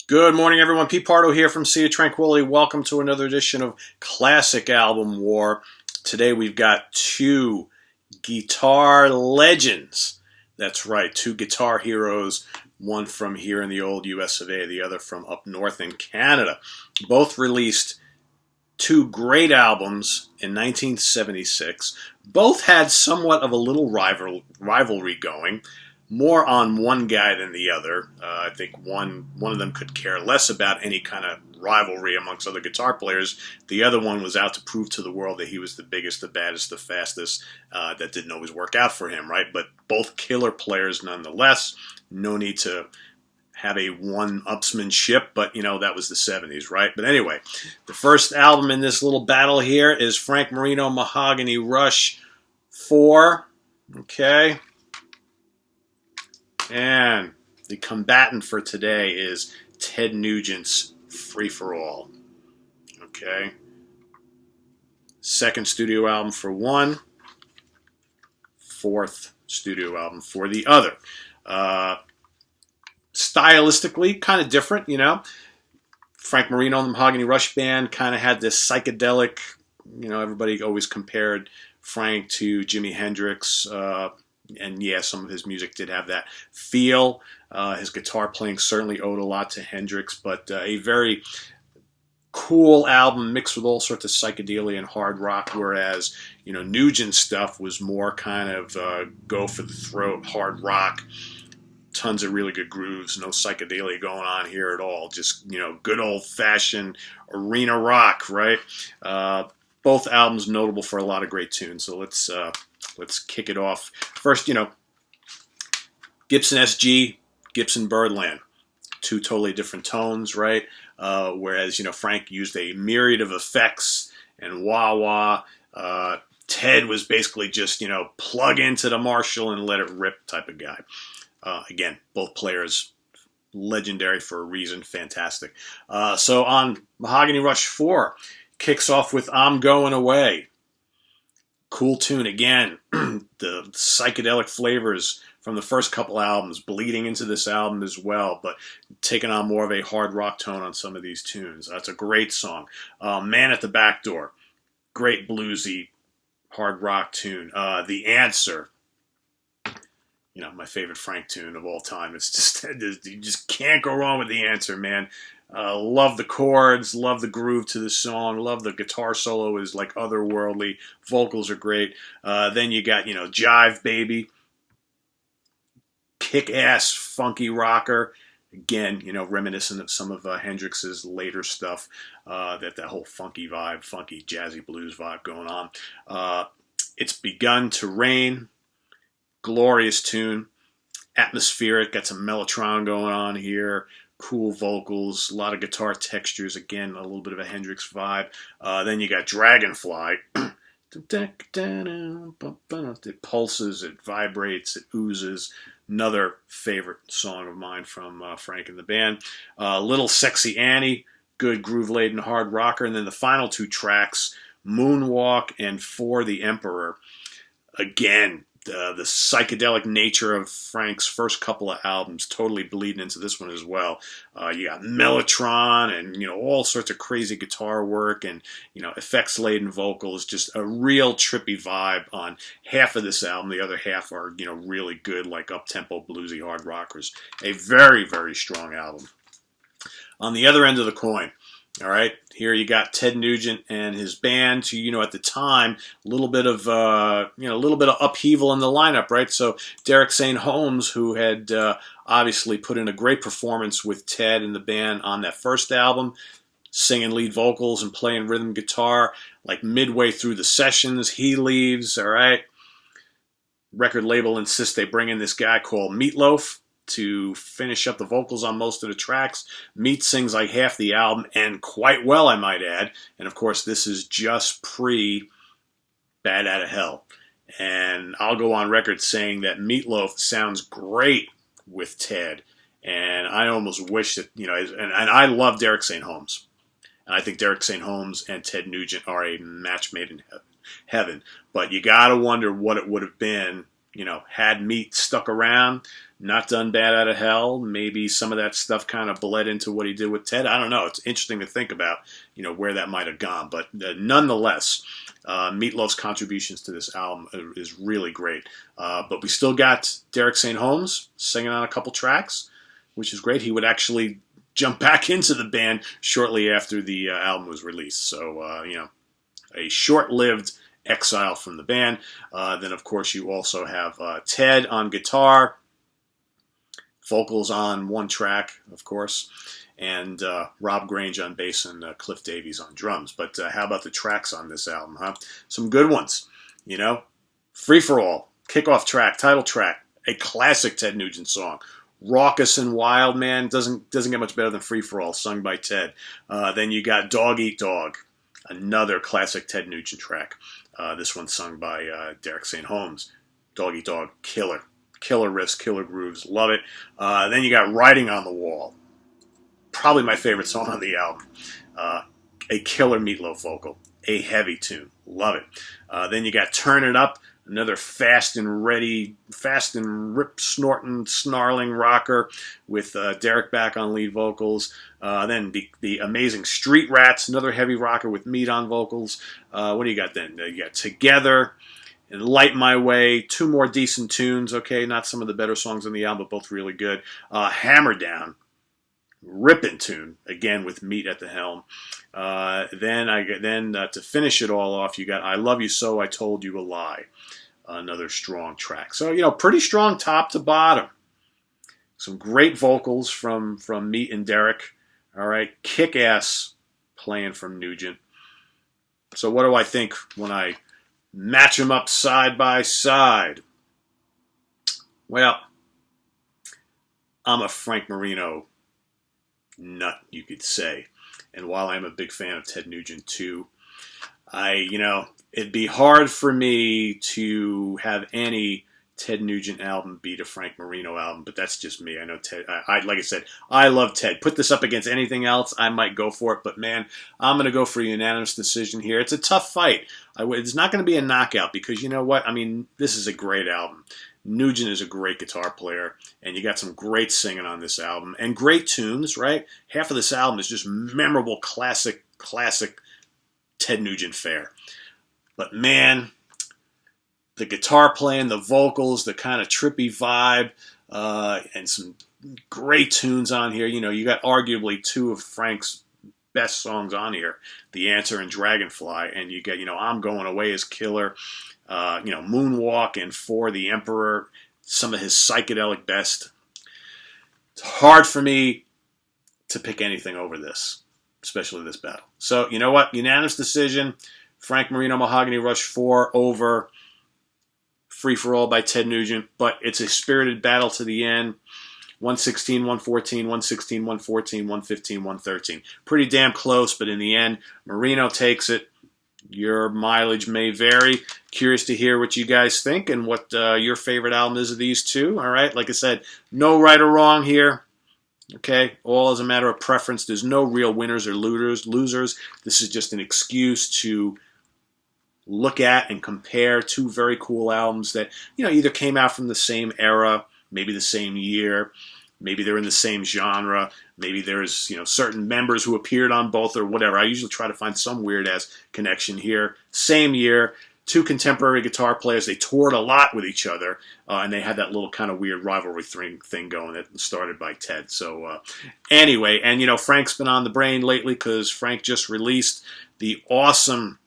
Good morning, everyone. Pete Pardo here from Sea of Tranquility. Welcome to another edition of Classic Album War. Today we've got two guitar legends. That's right, two guitar heroes. One from here in the old US of A, the other from up north in Canada. Both released two great albums in 1976. Both had somewhat of a little rivalry going. More on one guy than the other. I think one of them could care less about any kind of rivalry amongst other guitar players. The other one was out to prove to the world that he was the biggest, the baddest, the fastest. That didn't always work out for him, right? But both killer players nonetheless. No need to have a one-upsmanship, but, you know, that was the 70s, right? But anyway, the first album in this little battle here is Frank Marino Mahogany Rush IV. Okay. And the combatant for today is Ted Nugent's Free For All. Okay. Second studio album for one. Fourth studio album for the other. Stylistically, kind of different, you know. Frank Marino and the Mahogany Rush Band kind of had this psychedelic, you know, everybody always compared Frank to Jimi Hendrix. And yeah, some of his music did have that feel. His guitar playing certainly owed a lot to Hendrix, but a very cool album mixed with all sorts of psychedelia and hard rock, whereas, you know, Nugent's stuff was more kind of go for the throat, hard rock, tons of really good grooves, no psychedelia going on here at all, just, you know, good old-fashioned arena rock, right? Both albums notable for a lot of great tunes, so let's kick it off. First, you know, Gibson SG, Gibson Birdland. Two totally different tones, right? Whereas, you know, Frank used a myriad of effects and wah-wah. Ted was basically just, you know, plug into the Marshall and let it rip type of guy. Again, both players legendary for a reason. Fantastic. So on Mahogany Rush 4, kicks off with I'm Going Away. Cool tune again. The psychedelic flavors from the first couple albums bleeding into this album as well, but taking on more of a hard rock tone on some of these tunes. That's a great song. Man at the Back Door. Great bluesy hard rock tune. The Answer. You know, my favorite Frank tune of all time. It's just, you just can't go wrong with The Answer, man. Love the chords, love the groove to the song, love the guitar solo is like otherworldly, vocals are great. Then you got, you know, Jive Baby, kick-ass funky rocker, again, you know, reminiscent of some of Hendrix's later stuff, that whole funky vibe, funky jazzy blues vibe going on. It's Begun to Rain, glorious tune, atmospheric, got some Mellotron going on here. Cool vocals, a lot of guitar textures, again, a little bit of a Hendrix vibe. Then you got Dragonfly. It pulses, it vibrates, it oozes. Another favorite song of mine from Frank and the band. Little Sexy Annie, good groove-laden hard rocker. And then the final two tracks, Moonwalk and For the Emperor. Again, the psychedelic nature of Frank's first couple of albums totally bleeding into this one as well. You got Mellotron and, you know, all sorts of crazy guitar work and, you know, effects-laden vocals. Just a real trippy vibe on half of this album. The other half are, you know, really good, like up-tempo bluesy hard rockers. A very, very strong album. On the other end of the coin, all right, here you got Ted Nugent and his band. Who, you know, at the time, a little bit of upheaval in the lineup, right? So Derek St. Holmes, who had obviously put in a great performance with Ted and the band on that first album, singing lead vocals and playing rhythm guitar, like midway through the sessions, he leaves. All right, record label insists they bring in this guy called Meatloaf to finish up the vocals on most of the tracks. Meat sings like half the album, and quite well, I might add. And of course, this is just pre-Bad Outta Hell. And I'll go on record saying that Meatloaf sounds great with Ted. And I almost wish that, you know, and I love Derek St. Holmes. And I think Derek St. Holmes and Ted Nugent are a match made in heaven. But you got to wonder what it would have been had Meat stuck around, not done bad out of hell, maybe some of that stuff kind of bled into what he did with Ted. I don't know. It's interesting to think about, where that might have gone. But nonetheless, Meatloaf's contributions to this album is really great. But we still got Derek St. Holmes singing on a couple tracks, which is great. He would actually jump back into the band shortly after the album was released. So, a short-lived exile from the band. Then, of course, you also have Ted on guitar, vocals on one track, of course, and Rob Grange on bass and Cliff Davies on drums. But how about the tracks on this album, huh? Some good ones, Free For All, kickoff track, title track, a classic Ted Nugent song. Raucous and wild, man, doesn't get much better than Free For All, sung by Ted. Then you got Dog Eat Dog, another classic Ted Nugent track. This one sung by Derek St. Holmes. Dog Eat Dog, killer. Killer riffs, killer grooves, love it. Then you got Writing on the Wall, probably my favorite song on the album. A killer Meatloaf vocal, a heavy tune, love it. Then you got Turn It Up, another fast and rip-snorting, snarling rocker with Derek back on lead vocals. Then the amazing Street Rats, another heavy rocker with Meat on vocals. What do you got then? You got Together and Light My Way, two more decent tunes. Okay, not some of the better songs on the album, but both really good. Hammer Down, ripping tune, again with Meat at the helm. Then to finish it all off, you got I Love You So I Told You a Lie, another strong track. So, pretty strong top to bottom. Some great vocals from Meat and Derek. All right, kick-ass playing from Nugent. So what do I think when I match them up side by side? Well, I'm a Frank Marino nut, you could say. And while I'm a big fan of Ted Nugent too, it'd be hard for me to have any Ted Nugent album beat a Frank Marino album, but that's just me. I know Ted. Like I said, I love Ted. Put this up against anything else, I might go for it. But man, I'm going to go for a unanimous decision here. It's a tough fight. It's not going to be a knockout because you know what? I mean, this is a great album. Nugent is a great guitar player, and you got some great singing on this album and great tunes. Right? Half of this album is just memorable, classic Ted Nugent fare. But man, the guitar playing, the vocals, the kind of trippy vibe, and some great tunes on here. You got arguably two of Frank's best songs on here, The Answer and Dragonfly, and you get, I'm Going Away is killer, Moonwalk and For the Emperor, some of his psychedelic best. It's hard for me to pick anything over this, especially this battle. So, you know what? Unanimous decision, Frank Marino Mahogany Rush IV over Free For All by Ted Nugent, but it's a spirited battle to the end. 116, 114, 116, 114, 115, 113. Pretty damn close, but in the end, Marino takes it. Your mileage may vary. Curious to hear what you guys think and what your favorite album is of these two. All right, like I said, no right or wrong here. Okay, all is a matter of preference. There's no real winners or losers. This is just an excuse to look at and compare two very cool albums that, either came out from the same era, maybe the same year, maybe they're in the same genre, maybe there's, certain members who appeared on both or whatever. I usually try to find some weird-ass connection here. Same year, two contemporary guitar players. They toured a lot with each other, and they had that little kind of weird rivalry thing going that started by Ted. So anyway, and, Frank's been on the brain lately because Frank just released the awesome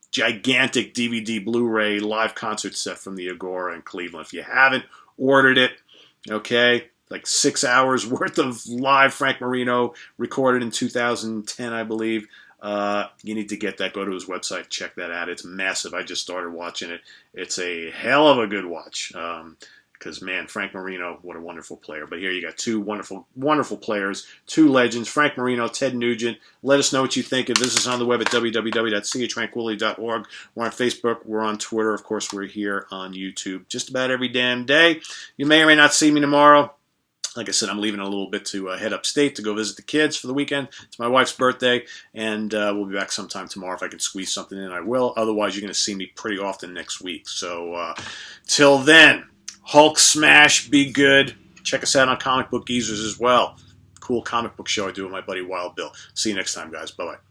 gigantic DVD Blu-ray live concert set from the Agora in Cleveland. If you haven't ordered it, okay, like 6 hours worth of live Frank Marino recorded in 2010, I believe. You need to get that. Go to his website, check that out. It's massive. I just started watching it. It's a hell of a good watch. Because, man, Frank Marino, what a wonderful player. But here you got two wonderful, wonderful players, two legends, Frank Marino, Ted Nugent. Let us know what you think. If this is on the web at www.seatranquility.org. We're on Facebook. We're on Twitter. Of course, we're here on YouTube just about every damn day. You may or may not see me tomorrow. Like I said, I'm leaving in a little bit to head upstate to go visit the kids for the weekend. It's my wife's birthday, and we'll be back sometime tomorrow. If I can squeeze something in, I will. Otherwise, you're going to see me pretty often next week. So till then, Hulk smash, be good. Check us out on Comic Book Geezers as well. Cool comic book show I do with my buddy Wild Bill. See you next time, guys. Bye-bye.